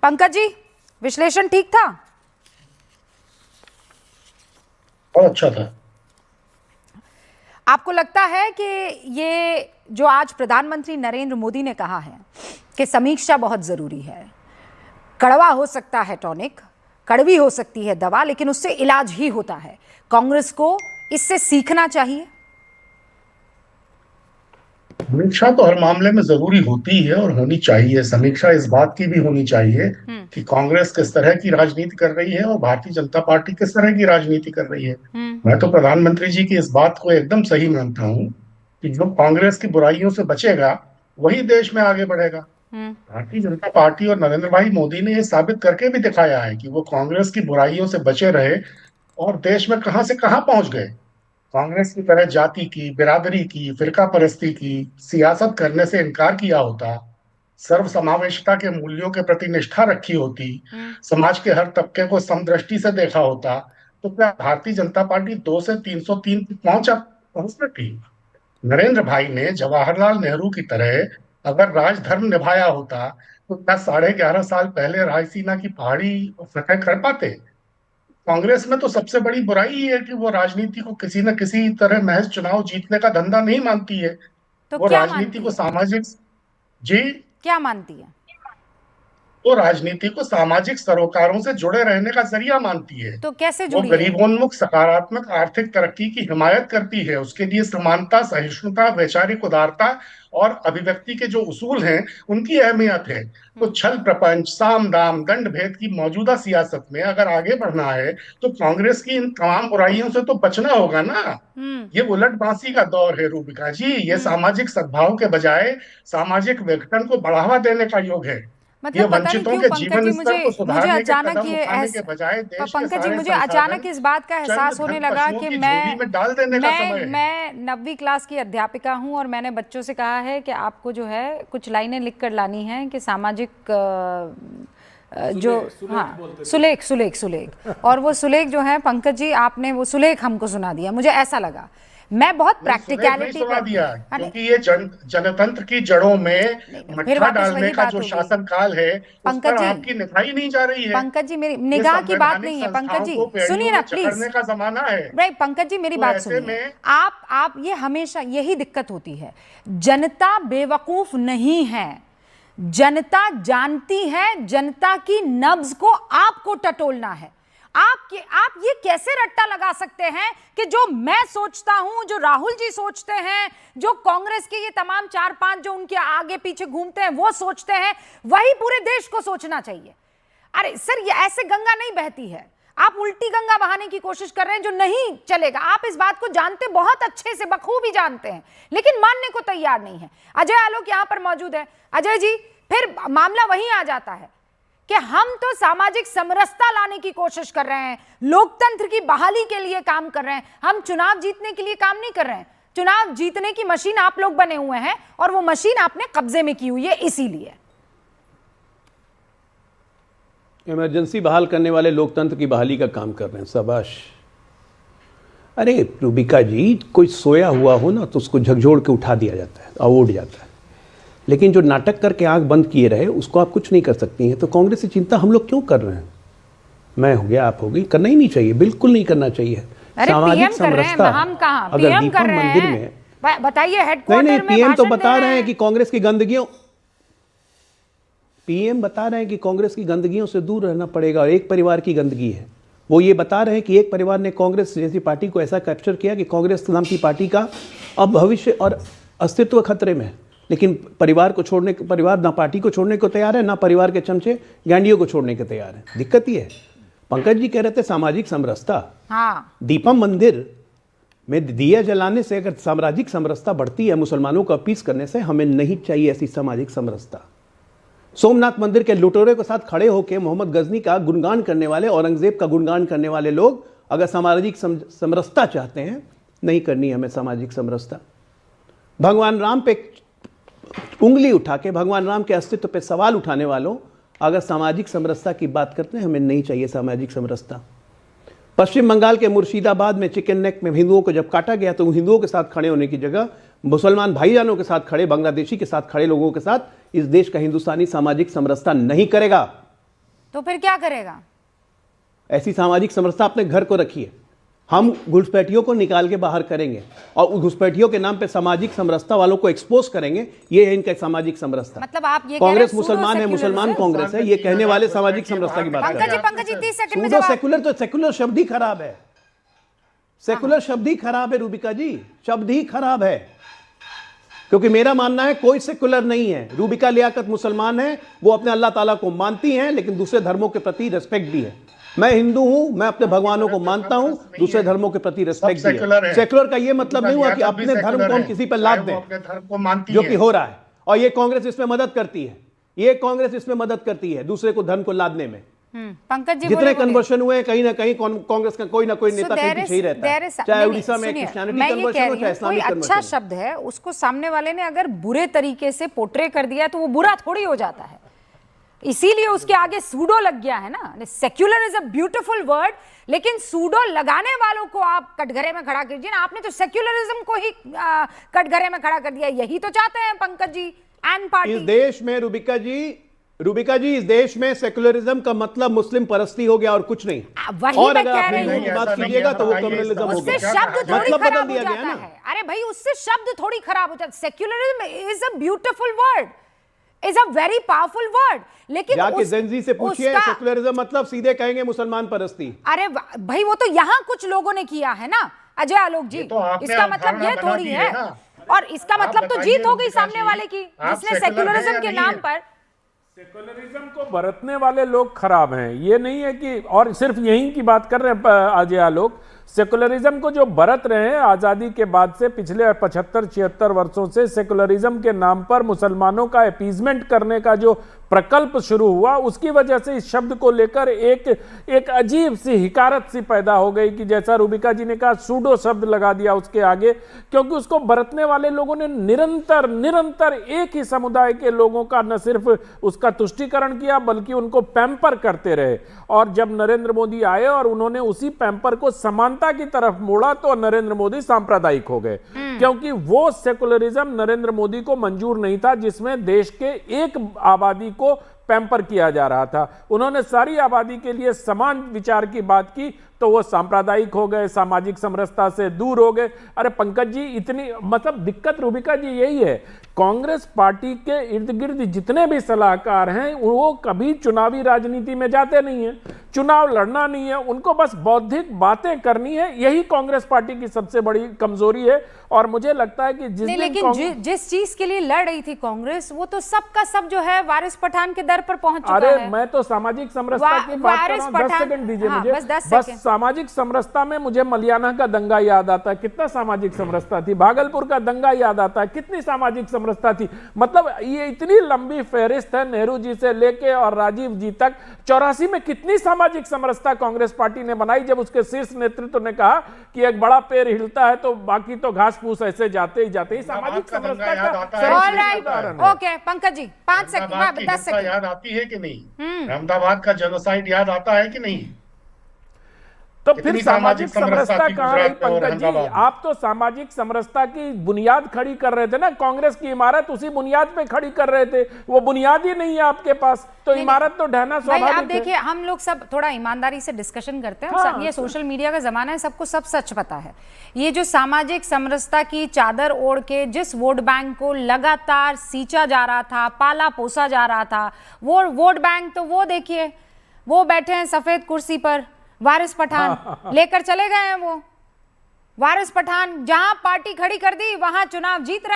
पंकज जी, विश्लेषण ठीक था? बहुत अच्छा था। आपको लगता है कि ये जो आज प्रधानमंत्री नरेंद्र मोदी ने कहा है कि समीक्षा बहुत जरूरी है, कड़वा हो सकता है टॉनिक, कड़वी हो सकती है दवा, लेकिन उससे इलाज ही होता है, कांग्रेस को इससे सीखना चाहिए? समीक्षा तो हर मामले में जरूरी होती है और होनी चाहिए। समीक्षा इस बात की भी होनी चाहिए कि कांग्रेस किस तरह की राजनीति कर रही है और भारतीय जनता पार्टी किस तरह की राजनीति कर रही है। मैं तो प्रधानमंत्री जी की इस बात को एकदम सही मानता हूँ कि जो कांग्रेस की बुराइयों से बचेगा वही देश में आगे बढ़ेगा। भारतीय जनता पार्टी और नरेंद्र भाई मोदी ने ये साबित करके भी दिखाया है कि वो कांग्रेस की बुराइयों से बचे रहे और देश में कहां से कहां पहुंच गए। कांग्रेस की तरह जाति की, बिरादरी की, फिरका परस्ती की सियासत करने से इनकार किया होता, सर्वसमावेशिता के मूल्यों के प्रति निष्ठा रखी होती, समाज के हर तबके को समदृष्टि से देखा होता, तो क्या भारतीय जनता पार्टी 2 से 303 पहुंच सकती? नरेंद्र भाई ने जवाहरलाल नेहरू की तरह अगर राजधर्म निभाया होता तो क्या 11.5 साल पहले रायसीना की पहाड़ी फतह कर पाते? कांग्रेस में तो सबसे बड़ी बुराई ही है कि वो राजनीति को किसी न किसी तरह महज चुनाव जीतने का धंधा नहीं मानती है। तो वो क्या राजनीति मानती को है? सामाजिक जी क्या मानती है? वो राजनीति को सामाजिक सरोकारों से जुड़े रहने का जरिया मानती है। तो कैसे वो जुड़ी है? गरीबोन्मुख सकारात्मक आर्थिक तरक्की की हिमायत करती है। उसके लिए समानता, सहिष्णुता, वैचारिक उदारता और अभिव्यक्ति के जो उसूल हैं उनकी अहमियत है। तो छल प्रपंच, साम दाम, दंड भेद की मौजूदा सियासत में अगर आगे बढ़ना है तो कांग्रेस की इन तमाम बुराइयों से तो बचना होगा ना। ये उलट बांसी का दौर है रूबिका जी। ये सामाजिक सद्भाव के बजाय सामाजिक विघटन को बढ़ावा देने का युग है। ये मतलब पता नहीं वंचितों क्यों के पंकज जीवन जी, स्तर को मुझे सुधारने के अचानक कदम उठाने के बजाय देश के पंकज जी, सारे मुझे संसाधन अचानक इस बात का चंद एहसास होने धन लगा पशुओं कि की झोली में डाल देने का समय है। मैं 9वीं क्लास की अध्यापिका हूं और मैंने बच्चों से कहा है कि आपको जो है कुछ लाइनें लिख कर लानी है कि सामाजिक जो हाँ सुलेख सुलेख सुलेख और वो सुलेख जो है पंकज जी, आपने वो सुलेख हमको सुना दिया। मुझे ऐसा लगा, मैं बहुत प्रैक्टिकलिटी सुना पर दिया क्योंकि ये जनतंत्र की जड़ों में फिर मट्ठा वापस डालने वही का बात जो होगी। शासन काल है उस पर पंकज जी, आपकी निगाह नहीं जा रही है। पंकज जी, मेरी ये निगाह की बात संवैधानिक नहीं है। पंकज संस्थाओं जी को सुनिए पेड़ियों ना में प्लीज। जकड़ने का जमाना है। भाई पंकज जी, मेरी तो बात ऐसे सुनिए। में आप ये हमेशा यही दिक्कत होती है, जनता बेवकूफ नहीं है, जनता जानती है, जनता की नब्ज को आपको टटोलना है। आप ये कैसे रट्टा लगा सकते हैं कि जो मैं सोचता हूं, जो राहुल जी सोचते हैं, जो कांग्रेस के ये तमाम 4-5 जो उनके आगे पीछे घूमते हैं वो सोचते हैं, वही पूरे देश को सोचना चाहिए? अरे सर, ये ऐसे गंगा नहीं बहती है। आप उल्टी गंगा बहाने की कोशिश कर रहे हैं जो नहीं चलेगा। आप इस बात को जानते बहुत अच्छे से, बखूबी जानते हैं, लेकिन मानने को तैयार नहीं है। अजय आलोक यहां पर मौजूद है। अजय जी, फिर मामला वहीं आ जाता है कि हम तो सामाजिक समरसता लाने की कोशिश कर रहे हैं, लोकतंत्र की बहाली के लिए काम कर रहे हैं। हम चुनाव जीतने के लिए काम नहीं कर रहे हैं। चुनाव जीतने की मशीन आप लोग बने हुए हैं और वो मशीन आपने कब्जे में की हुई है, इसीलिए इमरजेंसी बहाल करने वाले लोकतंत्र की बहाली का काम कर रहे हैं। शाबाश। अरे रूबिका जी, कोई सोया हुआ हो ना तो उसको झकझोर के उठा दिया जाता है और उड़ जाता है, लेकिन जो नाटक करके आंख बंद किए रहे उसको आप कुछ नहीं कर सकती हैं। तो कांग्रेस की चिंता हम लोग क्यों कर रहे हैं? मैं हो गया, आप हो गई, करना ही नहीं चाहिए, बिल्कुल नहीं करना चाहिए। सामाजिक समरसता हम कहां अगर दीपम मंदिर में बताइए, हेडक्वार्टर में पीएम तो बता रहे हैं कि कांग्रेस की गंदगियों पीएम बता रहे हैं कि कांग्रेस की गंदगियों से दूर रहना पड़ेगा और एक परिवार की गंदगी है। वो ये बता रहे हैं कि एक परिवार ने कांग्रेस जैसी पार्टी को ऐसा कैप्चर किया कि कांग्रेस नाम की पार्टी का अब भविष्य और अस्तित्व खतरे में है। लेकिन परिवार ना पार्टी को छोड़ने को तैयार है, ना परिवार के चमचे गैंडियों को छोड़ने को तैयार है। दिक्कत ये है। पंकज जी कह रहे थे सामाजिक समरसता। हाँ। दीपम मंदिर में दिया जलाने से अगर सामाजिक समरसता बढ़ती है, मुसलमानों को अपीस करने से, हमें नहीं चाहिए ऐसी सामाजिक समरसता। सोमनाथ मंदिर के लुटेरों के साथ खड़े होकर मोहम्मद गजनी का गुणगान करने वाले, औरंगजेब का गुणगान करने वाले लोग अगर सामाजिक समरसता चाहते हैं, नहीं करनी हमें सामाजिक समरसता। भगवान राम पे उंगली उठा के, भगवान राम के अस्तित्व पे सवाल उठाने वालों अगर सामाजिक समरसता की बात करते हैं, हमें नहीं चाहिए सामाजिक समरसता। पश्चिम बंगाल के मुर्शिदाबाद में चिकन नेक में हिंदुओं को जब काटा गया तो हिंदुओं के साथ खड़े होने की जगह मुसलमान भाईजानों के साथ खड़े, बांग्लादेशी के साथ खड़े लोगों के साथ इस देश का हिंदुस्तानी सामाजिक समरसता नहीं करेगा। तो फिर क्या करेगा? ऐसी सामाजिक समरसता अपने घर को रखिए। हम घुसपैठियों को निकाल के बाहर करेंगे और उस घुसपैठियों के नाम पे सामाजिक समरसता वालों को एक्सपोज करेंगे। ये है इनका सामाजिक समरसता। मतलब आप ये कांग्रेस मुसलमान है, मुसलमान कांग्रेस है, ये कहने वाले सामाजिक समरसता की बात कर रहे हैं। पंकज जी 30 सेकंड में सूडो जवाब। सेकुलर, तो सेकुलर शब्द ही खराब है। सेकुलर शब्द ही खराब है रूबिका जी, शब्द ही खराब है। क्योंकि मेरा मानना है कोई सेकुलर नहीं है। रूबिका लियाकत मुसलमान है, वो अपने अल्लाह ताला को मानती हैं, लेकिन दूसरे धर्मों के प्रति रिस्पेक्ट भी है। मैं हिंदू हूं, मैं अपने भगवानों को मानता हूं, दूसरे धर्मों के प्रति रिस्पेक्ट भी है। सेकुलर का ये मतलब नहीं हुआ कि अपने धर्म को हम किसी पर लाद दें, जो कि हो रहा है। और ये कांग्रेस इसमें मदद करती है, ये कांग्रेस इसमें मदद करती है दूसरे को धर्म को लादने में। पंकज जी जितने कन्वर्शन हुए कहीं ना कहीं कांग्रेस का कोई ना कोई नेता कहीं पीछे ही रहता है, चाहे उड़ीसा में क्रिश्चियनिटी कन्वर्शन हो, चाहे इस्लामिक कन्वर्शन। अच्छा शब्द है, उसको सामने वाले ने अगर बुरे तरीके से पोर्ट्रे कर दिया तो वो बुरा थोड़ी हो जाता है, इसीलिए उसके आगे सूडो लग गया है ना। Secular is a beautiful word, लेकिन सूडो लगाने वालों को आप कटघरे में खड़ा कीजिए ना। आपने तो सेक्युलरिज्म को ही कटघरे में खड़ा कर दिया। यही तो चाहते हैं पंकज जी एंड पार्टी। इस देश में रूबिका जी इस देश में सेक्युलरिज्म का मतलब मुस्लिम परस्ती हो गया और कुछ नहीं। और अगर आप हिंदू की बात कीजिएगा तो वो कम्युनलिज्म हो उससे गया। शब्द थोड़ी मतलब बदल खराब हो दिया गया जाता ना। है। अरे भाई उससे शब्द थोड़ी खराब हो जाता है। Secularism is a beautiful word, is a very powerful word, लेकिन जाके जेनजी से पूछिए सेक्युलरिज्म मतलब सीधे कहेंगे मुसलमान परस्ती। अरे भाई वो तो यहाँ कुछ लोगों ने किया है ना अजय आलोक जी, इसका मतलब ये थोड़ी है। और इसका मतलब तो जीत हो गई सामने वाले की, जिसने सेक्युलरिज्म के नाम पर। सेकुलरिज्म को बरतने वाले लोग खराब हैं, ये नहीं है कि, और सिर्फ यहीं की बात कर रहे हैं अजय आलोक। सेकुलरिज्म को जो बरत रहे हैं आज़ादी के बाद से पिछले 75-76 वर्षों से, सेकुलरिज्म के नाम पर मुसलमानों का अपीजमेंट करने का जो प्रकल्प शुरू हुआ, उसकी वजह से इस शब्द को लेकर एक अजीब सी हिकारत सी पैदा हो गई कि जैसा रूबिका जी ने कहा सूडो शब्द लगा दिया उसके आगे, क्योंकि उसको बरतने वाले लोगों ने निरंतर एक ही समुदाय के लोगों का न सिर्फ उसका तुष्टीकरण किया बल्कि उनको पैम्पर करते रहे। और जब नरेंद्र मोदी आए और उन्होंने उसी पैम्पर को समानता की तरफ मोड़ा तो नरेंद्र मोदी सांप्रदायिक हो गए, क्योंकि वो सेकुलरिज्म नरेंद्र मोदी को मंजूर नहीं था जिसमें देश के एक आबादी को पैम्पर किया जा रहा था। उन्होंने सारी आबादी के लिए समान विचार की बात की तो वो सांप्रदायिक हो गए, सामाजिक समरसता से दूर हो गए। अरे पंकज जी इतनी मतलब दिक्कत रूबिका जी यही है, कांग्रेस पार्टी के इर्द गिर्द जितने भी सलाहकार हैं वो कभी चुनावी राजनीति में जाते नहीं हैं, चुनाव लड़ना नहीं है उनको, बस बौद्धिक बातें करनी है। यही कांग्रेस पार्टी की सबसे बड़ी कमजोरी है। और मुझे लगता है कि जिस चीज के लिए लड़ रही थी कांग्रेस वो तो सबका सब जो है वारिस पठान के दर पर पहुंच चुका है। अरे मैं तो सामाजिक समरसता की बात कर रहा हूं, 10 सेकंड दीजिए मुझे। बस सामाजिक समरसता में मुझे मलियाना का दंगा याद आता है, कितना सामाजिक समरसता थी। भागलपुर का दंगा याद आता है, कितनी सामाजिक समरसता थी। मतलब ये इतनी लंबी फहरिस्त है, नेहरू जी से लेके और राजीव जी तक। 84 में कितनी सामाजिक समरसता कांग्रेस पार्टी ने बनाई जब उसके शीर्ष नेतृत्व ने कहा कि एक बड़ा पेड़ हिलता है तो बाकी तो घास फूस ऐसे जाते ही सामाजिक समरसता का। Okay Pankaj ji 5 second 10 second याद आती है कि नहीं? अहमदाबाद का जेनोसाइड याद आता है कि नहीं? तो फिर सामाजिक समरसता कहां रही पंकज जी? आप तो सामाजिक समरसता की बुनियाद खड़ी कर रहे थे ना, कांग्रेस की इमारत उसी बुनियाद पे खड़ी कर रहे थे। वो बुनियाद ही नहीं है आपके पास तो इमारत तो ढहना स्वाभाविक है। आप देखिए हम लोग सब थोड़ा ईमानदारी से डिस्कशन करते हैं। हाँ, ये सोशल मीडिया का जमाना है, सबको सब सच पता है। ये जो सामाजिक समरसता की चादर ओढ़ के जिस वोट बैंक को लगातार सींचा जा रहा था, पाला पोसा जा रहा था, वो वोट बैंक तो वो देखिए वो बैठे हैं सफेद कुर्सी पर, वारिस पठान लेकर चले गए हैं। वो वारिस पठान जहां पार्टी खड़ी कर दी वहां चुनाव जीत रहे।